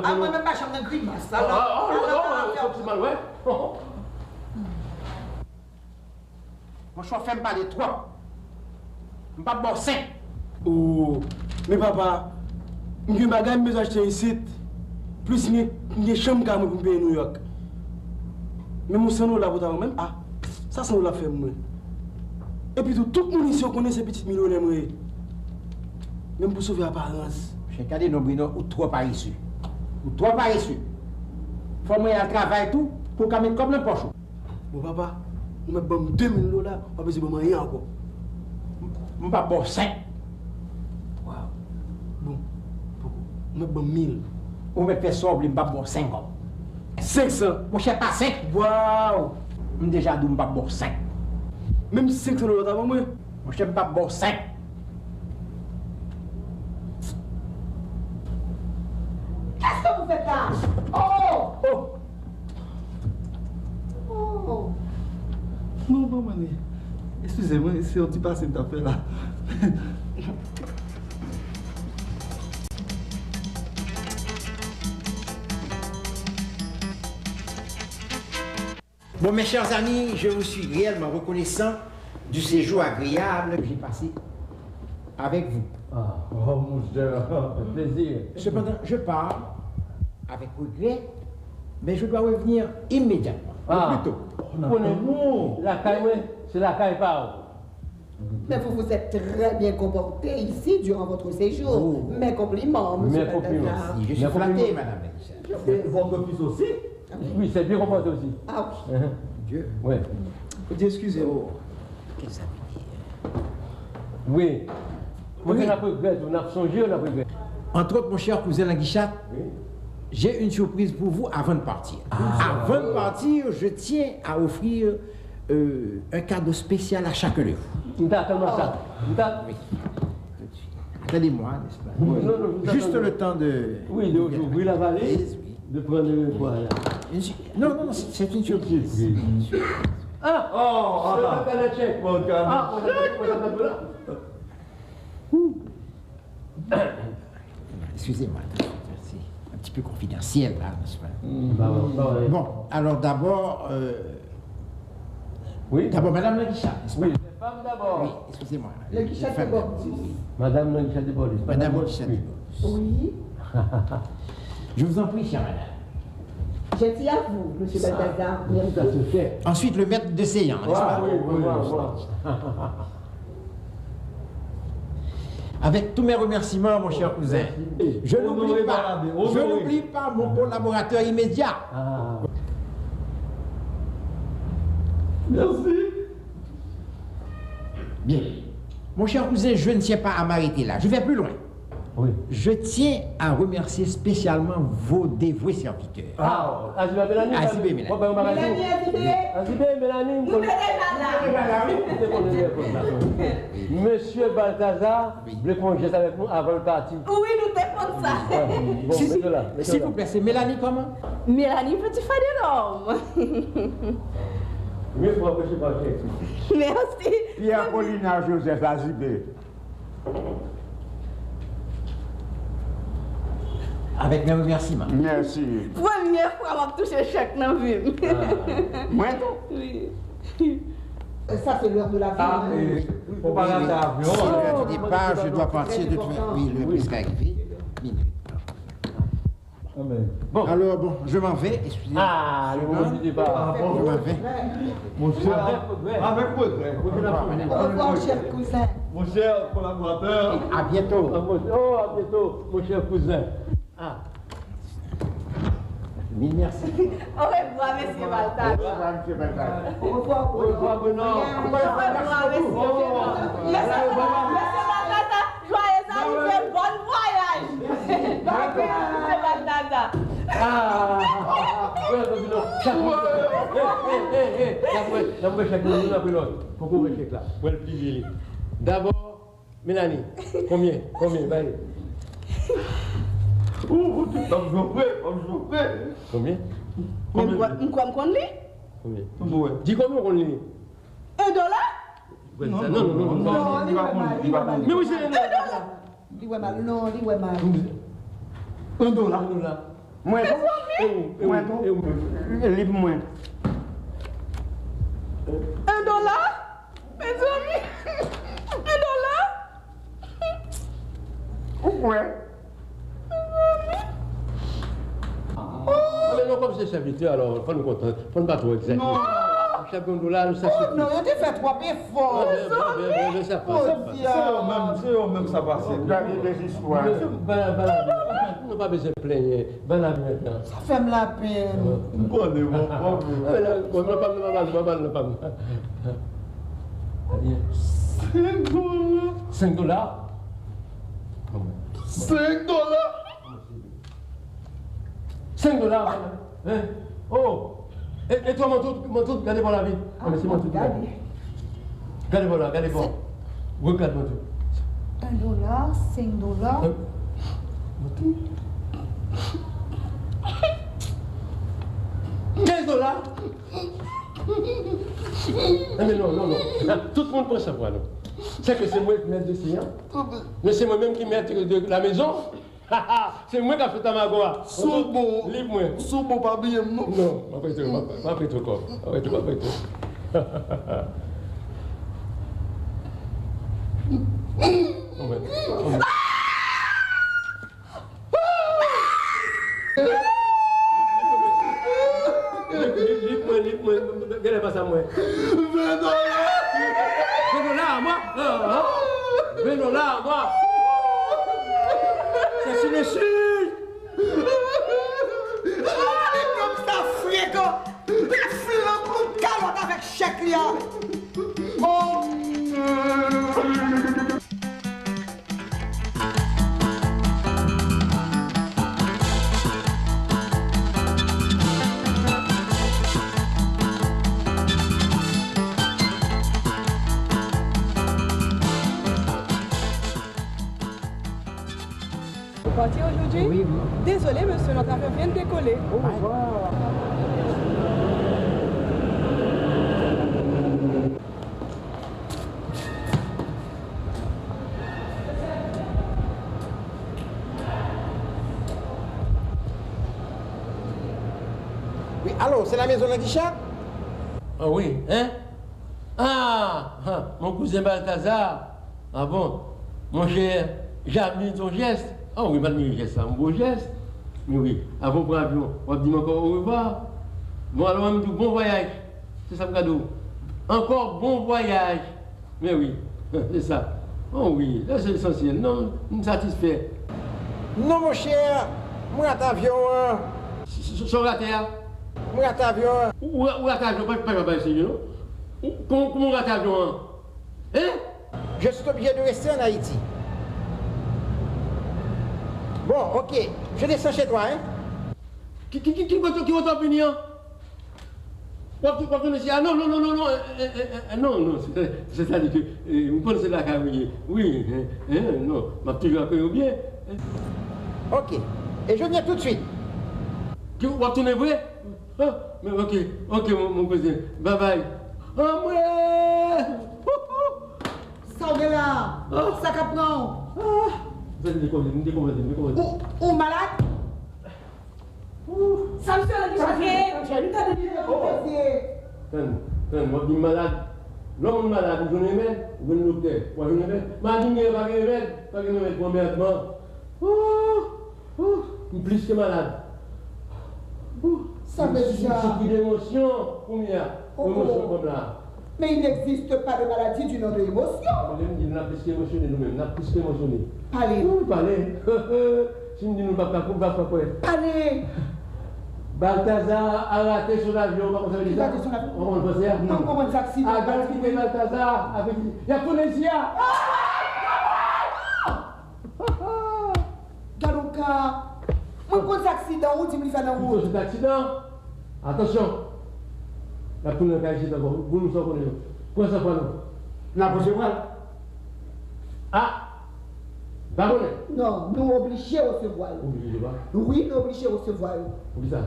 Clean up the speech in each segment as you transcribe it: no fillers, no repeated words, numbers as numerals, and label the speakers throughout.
Speaker 1: Ah, moi, même pas chambre de grimace.
Speaker 2: C'est mal, ouais.
Speaker 3: Mon choix fait me parler trop. Je ne pas bon sain.
Speaker 4: Oh, mais papa, je vais me acheter ici. Plus de chambre pour me payer à New York. Mais mon sang là pour même. Ah, ça c'est la fait moi. Et puis tout le monde ici connaît ces petites millionnaires. Même pour sauver l'apparence.
Speaker 3: J'ai regardé nos brino ou trop paresseux. Ou trop paresseux. Faut que je travaille tout pour qu'on mette comme le poche.
Speaker 4: Bon papa, on met bon 2000 $, on va pas rien encore.
Speaker 3: Je ne pas bon 5.
Speaker 4: Wow. Bon, on met bon 1000.
Speaker 3: On me fait ça, je ne pas bon 50.
Speaker 4: 500.
Speaker 3: Mon cher pas 5.
Speaker 4: Waouh.
Speaker 3: Je déjà dit pas bon 5.
Speaker 4: Même 500 $ avant moi.
Speaker 3: Mon cher pas bon 5.
Speaker 1: Qu'est-ce que vous faites là? Oh! Oh!
Speaker 5: Non, maman. Excusez-moi, c'est un petit passé de fait là.
Speaker 3: Bon, mes chers amis, je vous suis réellement reconnaissant du séjour agréable que j'ai passé avec vous.
Speaker 2: Ah, oh mon cher, plaisir.
Speaker 3: Cependant, je pars avec regret, mais je dois revenir immédiatement.
Speaker 2: Ah,
Speaker 3: Plus tôt.
Speaker 2: Prenez-vous, la caille, c'est la caille par.
Speaker 1: Mais vous vous êtes très bien comporté ici durant votre séjour.
Speaker 3: Oh.
Speaker 1: Mes compliments, monsieur
Speaker 2: Mes compliments.
Speaker 1: Balthazar.
Speaker 3: Si, je suis flatté, madame Melissa.
Speaker 2: Votre fils aussi? Oui, c'est bien comporté aussi.
Speaker 1: Ah oui.
Speaker 3: Dieu.
Speaker 2: Oui.
Speaker 4: Excusez-moi.
Speaker 3: Qu'est-ce que ça veut dire?
Speaker 2: Oui. On a regret, on a songé, on a regret.
Speaker 3: Entre autres, mon cher cousin Languichat,
Speaker 2: Oui.
Speaker 3: j'ai une surprise pour vous avant de partir. Avant de partir, je tiens à offrir un cadeau spécial à chacun de vous.
Speaker 2: Tellement ça.
Speaker 3: Oui. Attendez-moi, n'est-ce pas?
Speaker 2: Oui. Non, non,
Speaker 3: Juste le temps de...
Speaker 2: Oui, d'ouvrir la vallée,
Speaker 3: Oui.
Speaker 2: de prendre le voilà.
Speaker 3: Non, non, c'est une surprise.
Speaker 2: Ah! Oh! C'est pas le chèque. Ah!
Speaker 3: Excusez-moi, c'est un petit peu confidentiel là, n'est-ce pas?
Speaker 2: Oui.
Speaker 3: Bon, alors d'abord...
Speaker 2: Oui.
Speaker 3: D'abord, Madame Languichat, n'est-ce pas?
Speaker 2: Oui. Les femmes d'abord.
Speaker 3: Oui, excusez-moi.
Speaker 1: Le guichet
Speaker 3: Les femmes
Speaker 1: de
Speaker 3: d'abord.
Speaker 1: Bordus.
Speaker 2: Madame Languichat de Bordus.
Speaker 3: Madame Languichat de
Speaker 2: Oui.
Speaker 3: Bordus.
Speaker 1: Oui.
Speaker 3: Je vous en prie, chère madame.
Speaker 1: J'ai dit à vous, monsieur Balthazar.
Speaker 2: Ça se fait.
Speaker 3: Ensuite, le maître de séance, n'est-ce
Speaker 2: Ah
Speaker 3: pas?
Speaker 2: oui, oui, oui.
Speaker 3: Avec tous mes remerciements, mon cher cousin. Je n'oublie pas mon collaborateur immédiat.
Speaker 2: Ah.
Speaker 5: Merci.
Speaker 3: Bien. Mon cher cousin, je ne tiens pas à m'arrêter là. Je vais plus loin.
Speaker 2: Oui.
Speaker 3: Je tiens à remercier spécialement vos dévoués serviteurs.
Speaker 2: Ah, Azibé Mélanie.
Speaker 3: Azibé Mélanie.
Speaker 1: Mélanie, Azibé.
Speaker 2: Azibé Mélanie.
Speaker 1: Vous êtes là.
Speaker 2: Monsieur Balthazar, vous voulez qu'on jette avec nous avant le parti?
Speaker 1: Oui, nous défendons ça.
Speaker 2: Bon, mettez-la.
Speaker 3: S'il vous plaît, c'est Mélanie comment?
Speaker 1: Mélanie, petit frère de l'homme.
Speaker 2: Mieux pour empêcher par
Speaker 1: Merci.
Speaker 6: Pierre Paulina Joseph Azibé.
Speaker 3: Avec mes remerciements.
Speaker 6: Merci.
Speaker 1: Première fois que je touche chèque dans la vie.
Speaker 6: Moi,
Speaker 1: Oui. Ça, c'est l'heure de la vie.
Speaker 6: Ah,
Speaker 1: hein.
Speaker 2: Faut pas rater l'avion.
Speaker 3: Si l'heure du départ, je dois partir de tout. Oui, le presque arrivé. Minute.
Speaker 2: Bon.
Speaker 3: Alors, bon, je m'en vais, excusez-moi.
Speaker 2: Ah, le moment du départ.
Speaker 3: Je m'en vais.
Speaker 5: Mon cher, avec regret.
Speaker 1: Au revoir, cher cousin.
Speaker 5: Mon cher collaborateur.
Speaker 3: À bientôt.
Speaker 2: Oh, à bientôt, mon cher cousin. Ah.
Speaker 3: Mille merci.
Speaker 1: Au revoir, monsieur Balthazar.
Speaker 6: M. Balthazar.
Speaker 1: Au revoir,
Speaker 2: Au revoir, Benoît.
Speaker 1: Au revoir, monsieur Balthazar. Joyeux anniversaire, bon voyage. Monsieur Balthazar.
Speaker 2: Ah. D'abord, Mélanie, combien? Vas-y. Combien?
Speaker 1: Mais quoi me connaît?
Speaker 2: Combien? Dis combien on lit?
Speaker 1: $1?
Speaker 2: Non. Mais oui, c'est
Speaker 1: Dis-moi mal, non, dis-moi mal.
Speaker 4: $1.
Speaker 6: Moi, livre-moi.
Speaker 1: $1? Mes amis, $1?
Speaker 6: Ouais.
Speaker 2: Mais non, comme c'est serviteur, alors, il faut nous contenter. Il faut ne pas trop exact.
Speaker 1: Non.
Speaker 2: Chaque $1, ça suffit.
Speaker 1: Non, on te fait trop effort.
Speaker 2: Mais ça passe.
Speaker 5: C'est eux-mêmes, ça passe.
Speaker 6: Gagner des histoires.
Speaker 2: On n'a pas besoin de plaigner. Ben là, maintenant.
Speaker 1: Ça fait me la peine.
Speaker 5: Bonne, mon pauvre.
Speaker 2: $5. $5? $5? Hein? Oh! Et toi, mon tout, regardez voir la vie. Ah, mais c'est mon tout. Regardez voir là, regardez voir. Regarde mon tout.
Speaker 1: $1, $5.
Speaker 2: Mon tout. $15? Mais non. Tout le monde peut savoir, non. C'est que c'est moi qui mets dessus, hein? Mais c'est moi-même qui mets de la maison. C'est moi qui ai fait ta magoa.
Speaker 5: Soubo.
Speaker 2: Livre-moi.
Speaker 5: Soubo, pas bien, non.
Speaker 2: Non, pas après tout corps. Pas après tout. Livre-moi. Regardez pas ça, moi. $20 à moi. $20 à moi. C'est sur le sud.
Speaker 1: Comme ça, fréquent. Il fait un coup de calotte avec chèque là. Oh.
Speaker 7: Vous partez aujourd'hui?
Speaker 3: Oui.
Speaker 7: Désolé, monsieur, notre avion vient de décoller.
Speaker 3: Au revoir. Oui, allô, c'est la maison de Guichard?
Speaker 2: Ah oui, hein? Mon cousin Balthazar. Ah bon? Mon cher, j'ai admis ton geste. Ah oui, madame, geste, un beau geste. Mais oui, avant pour l'avion, on va dire encore au revoir. Bon, alors, on me dit bon voyage. C'est ça le cadeau. Encore bon voyage. Mais oui, c'est ça. Oh oui, là c'est l'essentiel. Non, me satisfait.
Speaker 3: Non, mon cher, moi, l'avion.
Speaker 2: Sur la terre.
Speaker 3: Moi, l'avion.
Speaker 2: Où l'avion? Pas essayer, non? Comment l'avion? Hein?
Speaker 3: Je suis obligé de rester en Haïti. Bon, ok. Je descends chez toi, hein?
Speaker 2: Qui va t'en venir? Ah non, c'est-à-dire que vous pensez la carrière. Oui, non, ma petite accueille bien.
Speaker 3: Ok. Et je viens tout de suite.
Speaker 2: Vous va tourner vrai? Mais ok, mon cousin. Bye bye. Oh, ouais!
Speaker 1: Sors de là. Ça qu'apprend.
Speaker 2: Vous êtes découvert.
Speaker 1: Ou malade? Ça me fait
Speaker 2: Moi, je suis malade. L'homme malade, je suis malade. Je suis docteur. Moi, je suis malade. Ma ligne n'est pas remède. Premièrement. Plus que malade.
Speaker 1: Ça veut dire.
Speaker 2: C'est une émotion. Combien? Émotion comme là.
Speaker 1: Mais il n'existe pas de maladie du nom de l'émotion.
Speaker 2: On a plus qu'émotionné nous-mêmes. On a plus qu'émotionné.
Speaker 1: Allez.
Speaker 2: Parlez. Si nous disons pas quoi.
Speaker 1: Allez.
Speaker 2: Balthazar a raté son avion, comment ça veut dire ça? On le pensait?
Speaker 1: Non, comment ça accident?
Speaker 2: Ah, quand il Balthazar avec... Il y a Ponésia!
Speaker 1: Galouka, moi, quand ça accident, où tu me fais dans
Speaker 2: Pour cet accident, attention! La poule n'a accident, vous nous savez. Quoi ça fait nous?
Speaker 6: La prochaine fois.
Speaker 2: Ah! Pardonnez?
Speaker 1: Non, nous obligés à recevoir.
Speaker 2: Obligé de voir.
Speaker 1: Oui, nous obligés à recevoir.
Speaker 2: Où ça?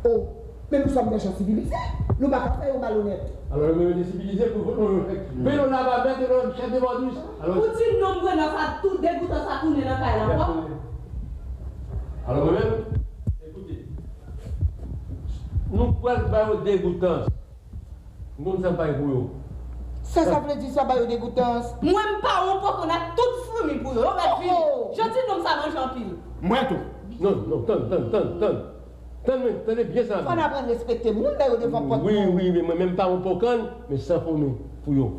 Speaker 1: Oh, mais nous sommes des gens civilisés. Nous ne pouvons pas faire malhonnête.
Speaker 2: Alors, nous sommes civilisés pour vous. Mais on a pas mettre le chef de bordus. Alors,
Speaker 8: Poutine, non, on a tout dégoûtant, ça tourne dans la caille.
Speaker 2: Alors moi-même, écoutez, nous pouvons pas au dégoûtant. Nous ne sommes pas pour eux.
Speaker 1: Ça veut dire ça, bah, dégoûtance.
Speaker 8: Moi, je parle pour qu'on a toute fourmi pour eux. Je dis non, ça mange en pile.
Speaker 6: Moi tout.
Speaker 2: Non, tenez bien ça.
Speaker 1: On apprend à respecter le monde là devant porte.
Speaker 2: Oui, mais moi-même pas un pocan, mais sans fourmi pour eux.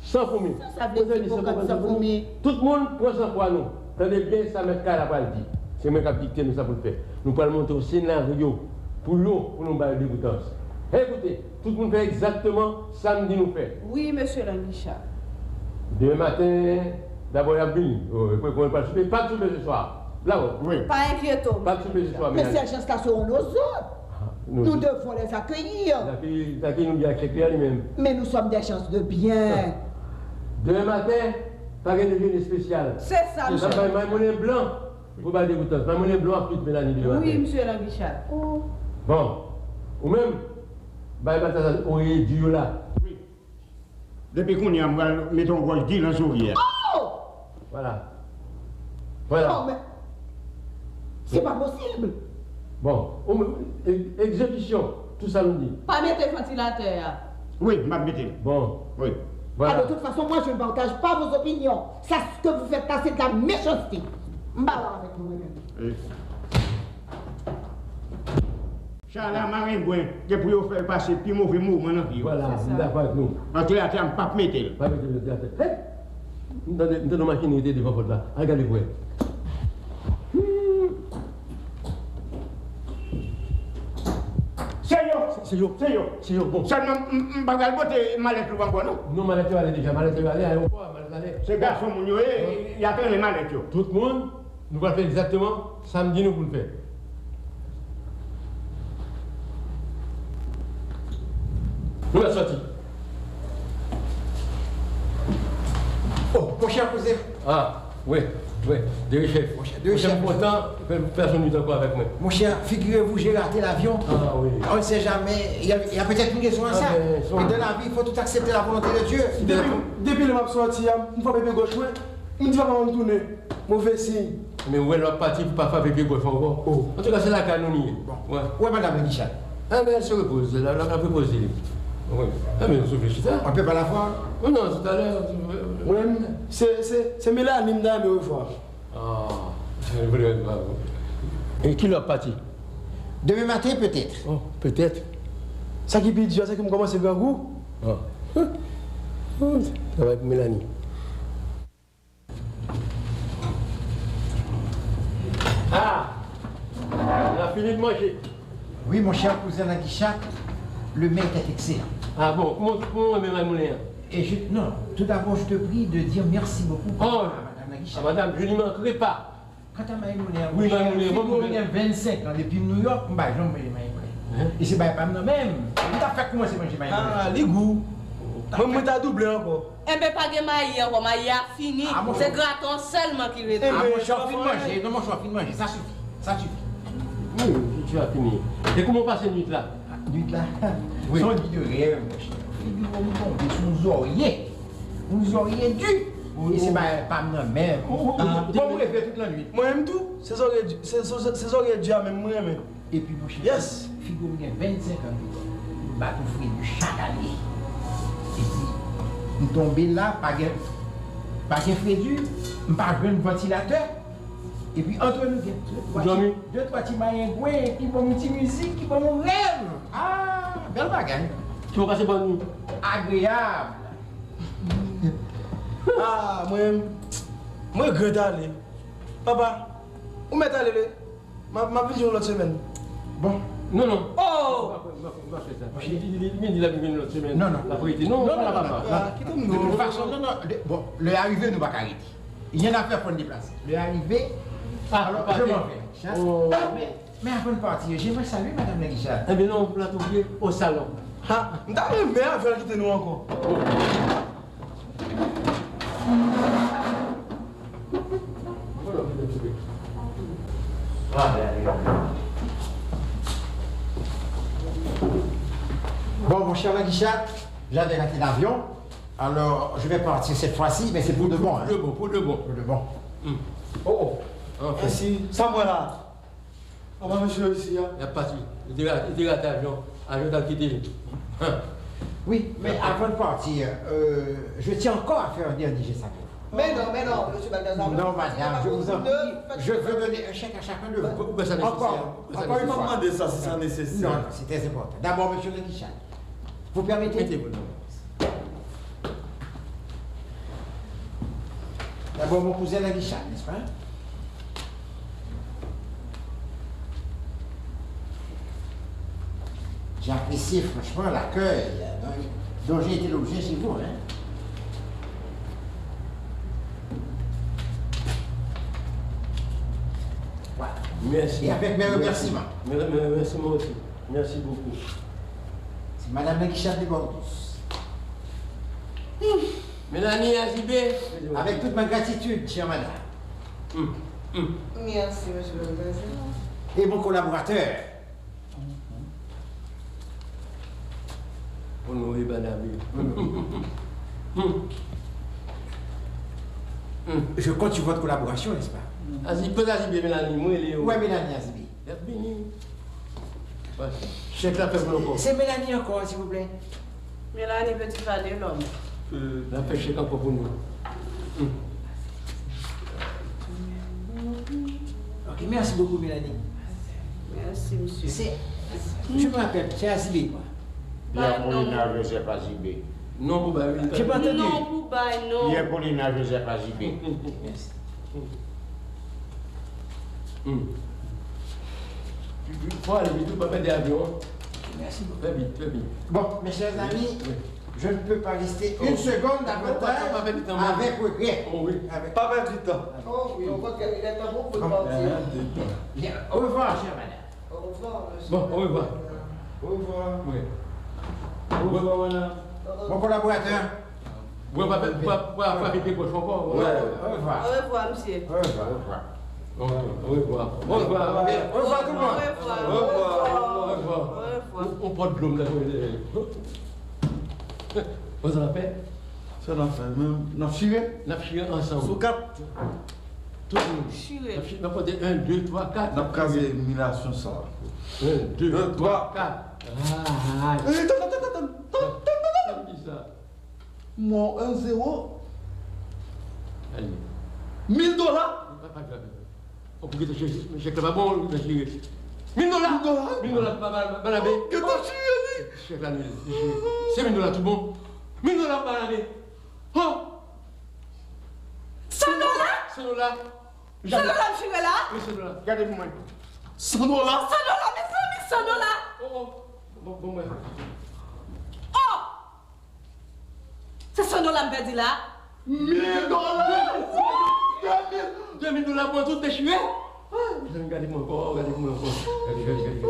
Speaker 2: Sans fourmi.
Speaker 1: Ça veut dire pocan sans fourmi.
Speaker 2: Tout le monde prend ça pour nous. Tenez bien ça, mais qu'à la balle dit. C'est moi qui ai dicté nous ça pour le faire. Nous allons monter au scénario pour nous faire des dégoûtances. Écoutez, tout le monde fait exactement samedi nous fait.
Speaker 8: Oui, monsieur Languicha.
Speaker 2: Demain matin, d'abord il y a Bill. Pas de souper ce soir. Là,
Speaker 6: Oui.
Speaker 8: Pas inquiétant.
Speaker 2: pas de souper ce soir.
Speaker 1: Mais ces gens-là seront nos autres. Nous devons les accueillir.
Speaker 2: La qui nous dit à Chécléa lui-même.
Speaker 1: Mais nous sommes des chances de bien.
Speaker 2: Demain matin, pas de déjeuner spécial.
Speaker 8: C'est ça, monsieur.
Speaker 2: Ma monnaie blanc. Vous pas dégoûtant. Ma monnaie blanc a plus de Mélanie demain matin.
Speaker 8: Oui, monsieur Languicha.
Speaker 2: Bon. Ou même, on est du là.
Speaker 6: Oui. Depuis qu'on y a, mettons, on va le dire dans sourire.
Speaker 1: Oh!
Speaker 2: Voilà.
Speaker 1: Non,
Speaker 2: Voilà.
Speaker 1: mais. C'est pas possible.
Speaker 2: Bon. Exécution. Tout ça nous dit.
Speaker 8: Pas mettre le ventilateur.
Speaker 6: Oui, m'a mettez.
Speaker 2: Bon.
Speaker 6: Oui.
Speaker 2: Voilà.
Speaker 1: Ah, de toute façon, moi, je ne partage pas vos opinions. Ça, ce que vous faites là, c'est de la méchanceté. M'ballah avec vous-même.
Speaker 6: Charles Marin Gouin, qui pour faire passer plus mauvais mouvement dans la vie.
Speaker 2: Voilà. Vous êtes d'accord avec nous.
Speaker 6: En théâtre, on ne peut pas mettre.
Speaker 2: Pas mettre le théâtre. Nous avons une machine qui est devant votre là. Regardez-vous.
Speaker 6: C'est yo.
Speaker 2: Bon.
Speaker 6: Seulement, je ne vais pas botter mallette ou encore, non?
Speaker 2: Non, Malette va aller déjà. Malette va aller à l'aéroport. Malette va aller.
Speaker 6: Ce garçon, il y a plein de mallettes.
Speaker 2: Tout le monde, nous allons faire exactement samedi, nous pour le faire. Nous allons sortir.
Speaker 3: Oh, mon cher cousin.
Speaker 2: Ah, oui. Deux chefs.
Speaker 3: Deux chefs.
Speaker 2: Pourtant, personne n'est encore avec moi.
Speaker 3: Mon cher, figurez-vous, j'ai raté l'avion.
Speaker 2: Ah oui.
Speaker 3: On ne sait jamais, il y a peut-être une raison à ça.
Speaker 2: ben,
Speaker 3: Et dans la vie, il faut tout accepter la volonté de Dieu.
Speaker 4: Depuis le map sorti, une fois bébé gauche, je ne dis pas comment me tourner. Mauvais signe.
Speaker 2: Mais où est l'autre partie pour ne pas faire bébé gauche encore? En tout cas, c'est la canonie.
Speaker 3: Bon. Ouais, madame Guichat.
Speaker 2: Ah, mais elle se repose. Elle a reposé. Oui. Ah, mais on se fait ça.
Speaker 3: On ne peut pas la voir.
Speaker 2: Oh non, tout à l'heure.
Speaker 4: Oui, c'est Mélanie qui m'a me revoir.
Speaker 2: Ah, c'est vrai. Et qui l'a parti?
Speaker 3: Demain matin, peut-être.
Speaker 2: Oh, peut-être.
Speaker 4: Ça qui dit, ça qui me commence à grand goût.
Speaker 2: Ah. Ça va être Mélanie. Ah! On a fini de manger.
Speaker 3: Oui, mon cher cousin Guichat, le mec est excellent.
Speaker 2: Ah bon, comment on met ma moulin?
Speaker 3: Et non, tout d'abord, je te prie de dire merci beaucoup
Speaker 2: Oh,
Speaker 3: à madame Guichat.
Speaker 2: Ah, madame, je n'y manquerai pas.
Speaker 3: Quand tu as Maïmoulin,
Speaker 2: Oui, Maïmoulin,
Speaker 3: il y a 25 ans depuis New York, je vais Maïmoulin. Et c'est pas moi même. Tu as fait comment c'est manger Maïmoulin?
Speaker 4: Ah, les goûts. Moi, je doublé encore.
Speaker 8: Eh bien, pas de maïs encore, maïs a fini.
Speaker 3: Ah, bon.
Speaker 8: C'est gratin seulement qui reste.
Speaker 3: Ah, mon cher, fini de manger. Non, mon cher, fini de manger. Ça suffit. Ça suffit.
Speaker 2: Oui, tu as fini. Et comment passer une nuit là?
Speaker 3: Nuit là,
Speaker 2: Oui.
Speaker 3: son lit de rêve, mon cher. Figurez-vous tomber sous nos oreillers. Nous aurions dû. Et c'est pas moi même. Comment vous rêvez toute la nuit?
Speaker 4: Moi-même tout, c'est ça que Dieu même moi-même.
Speaker 3: Et puis, mon cher,
Speaker 4: Yes.
Speaker 3: figurez-vous, il y a 25 ans, nous battons fruit du chaque année. Et puis, nous tombons là, pas de frédu, pas de ventilateur. Et puis, entre nous, deux, trois petits maïens qui vont une petite musique, qui vont mon rêve. Ah, belle bagaille.
Speaker 2: Tu vas passer bonne nuit.
Speaker 3: Agréable.
Speaker 4: Ah, moi-même, moi, je regrette aller. Papa, où m'est allé? Ma vie l'autre semaine.
Speaker 3: Bon.
Speaker 2: Non, non.
Speaker 8: Oh!
Speaker 2: Il dit la vie l'autre semaine.
Speaker 3: Non, non.
Speaker 2: La vérité, non,
Speaker 3: Non,
Speaker 2: on la
Speaker 3: non,
Speaker 2: va
Speaker 3: non,
Speaker 2: pas.
Speaker 3: De toute façon, non, non. Bon, le arrivé, nous ne va pas arrêter. Il y en a fait pour nous déplacer. Le arrivé,
Speaker 2: Ah,
Speaker 3: alors
Speaker 2: pas
Speaker 3: je m'en
Speaker 2: bien.
Speaker 3: vais.
Speaker 2: Oh.
Speaker 3: Mais avant de partir, j'aimerais saluer Madame Laguichat.
Speaker 2: Eh bien non, on l'a trouvé au salon.
Speaker 4: Ah, je t'avais bien faire quitter nous encore.
Speaker 3: Bon, mon cher Laguichat, j'avais raté l'avion. Alors, je vais partir cette fois-ci, mais c'est pour de bon. Hein.
Speaker 2: Pour de bon.
Speaker 3: Pour de bon.
Speaker 4: Oh,
Speaker 2: Enfin.
Speaker 4: ainsi, ça moi là. Comment monsieur ici?
Speaker 2: Il n'y a pas de suite. Il était raté avion. Avion t'a quitté.
Speaker 3: Oui, mais avant de partir, je tiens encore à faire un dernier geste à vous.
Speaker 1: Mais non, monsieur Balthazar.
Speaker 3: Non, madame, je vous en prie, je veux donner un chèque à chacun de vous.
Speaker 2: Pourquoi ça nécessaire?
Speaker 3: Encore une fois.
Speaker 4: Demandez ça si c'est
Speaker 3: Non,
Speaker 4: nécessaire.
Speaker 3: non, c'est très important. D'abord, monsieur Le Guichard, vous permettez?
Speaker 2: Mettez-vous là.
Speaker 3: D'abord, mon cousin Le Guichard, n'est-ce pas? J'ai apprécié franchement l'accueil dont j'ai été l'objet chez vous. Hein? Voilà.
Speaker 2: Merci.
Speaker 3: Et avec mes remerciements.
Speaker 2: Merci moi aussi. Merci beaucoup.
Speaker 3: C'est Madame Le Guichard de Bordeaux.
Speaker 2: Mélanie Azibé.
Speaker 3: Avec toute ma gratitude, chère madame.
Speaker 1: Merci, monsieur Balthazar.
Speaker 3: Et mon collaborateur.
Speaker 2: Honoré Banabé.
Speaker 3: Je compte sur votre collaboration, n'est-ce pas?
Speaker 2: Azibé, Mélanie, moi et Léo.
Speaker 3: Où est Mélanie Azbi?
Speaker 2: Chèque la faible encore.
Speaker 3: C'est Mélanie encore, s'il vous plaît.
Speaker 8: Mélanie, petit valet, l'homme.
Speaker 2: La fait chèque encore pour nous.
Speaker 3: Ok, merci beaucoup, Mélanie.
Speaker 8: Merci, monsieur.
Speaker 3: Je me rappelle, c'est Azbi, quoi.
Speaker 6: Pierre Paulina Joseph Azibé.
Speaker 2: Non, pour bailler.
Speaker 3: J'ai pas entendu.
Speaker 8: Non, pour bailler, non.
Speaker 6: Pierre Paulina Joseph Azibé.
Speaker 2: Faut aller vite, pas mettre des avions.
Speaker 3: Merci beaucoup.
Speaker 2: Très vite, très vite.
Speaker 3: Bon, mes chers amis, je ne peux pas rester une seconde davantage avec regret.
Speaker 2: Oh oui.
Speaker 4: Pas perdre du temps.
Speaker 1: Oh oui, on voit qu'il est un bon pour
Speaker 3: Bon.
Speaker 1: partir.
Speaker 3: Bien, au revoir, chère madame.
Speaker 1: Au revoir, monsieur.
Speaker 2: Bon, au revoir.
Speaker 3: Au revoir.
Speaker 2: Oui.
Speaker 4: Au revoir, madame.
Speaker 3: Mon collaborateur.
Speaker 2: Vous pas faire des poches encore.
Speaker 3: Ouais. Au
Speaker 8: Au
Speaker 3: revoir.
Speaker 8: revoir, monsieur.
Speaker 3: Au revoir.
Speaker 2: Au revoir. Au revoir.
Speaker 3: Au revoir tout le monde.
Speaker 8: Au revoir.
Speaker 2: Au revoir. On porte de l'homme là. Vous en rappelez?
Speaker 4: Ça n'a fait même. N'a tiré.
Speaker 2: N'a tiré ensemble.
Speaker 4: Sous 4.
Speaker 2: Tout le monde.
Speaker 8: Chiré.
Speaker 2: N'a pas de 1, 2, 3, 4.
Speaker 4: N'a pas casé élimination ça.
Speaker 2: 1, 2,
Speaker 4: 1,
Speaker 2: 3, 4. Ah,
Speaker 4: Attends.
Speaker 2: qui ça?
Speaker 4: Mon 1-0.
Speaker 2: Allez.
Speaker 4: $1000.
Speaker 2: Pas grave. On peut que je chèque là-bas, bon, je suis. $1000. $1000, Banabé.
Speaker 4: Que t'as tiré?
Speaker 2: Chèque la nuit. C'est $1000 tout bon. $1000, Banabé. Oh!
Speaker 8: $100?
Speaker 2: $100.
Speaker 8: $100, monsieur, là?
Speaker 2: Oui, $100.
Speaker 6: Regardez-moi.
Speaker 4: $100.
Speaker 8: $100, mes amis, $100.
Speaker 2: Oh, bon, ouais.
Speaker 8: Oh! C'est $100, me dit là?
Speaker 4: $1000.
Speaker 2: $2000 pour tout déchiré. Regardez-moi encore, regardez-moi encore. Regardez.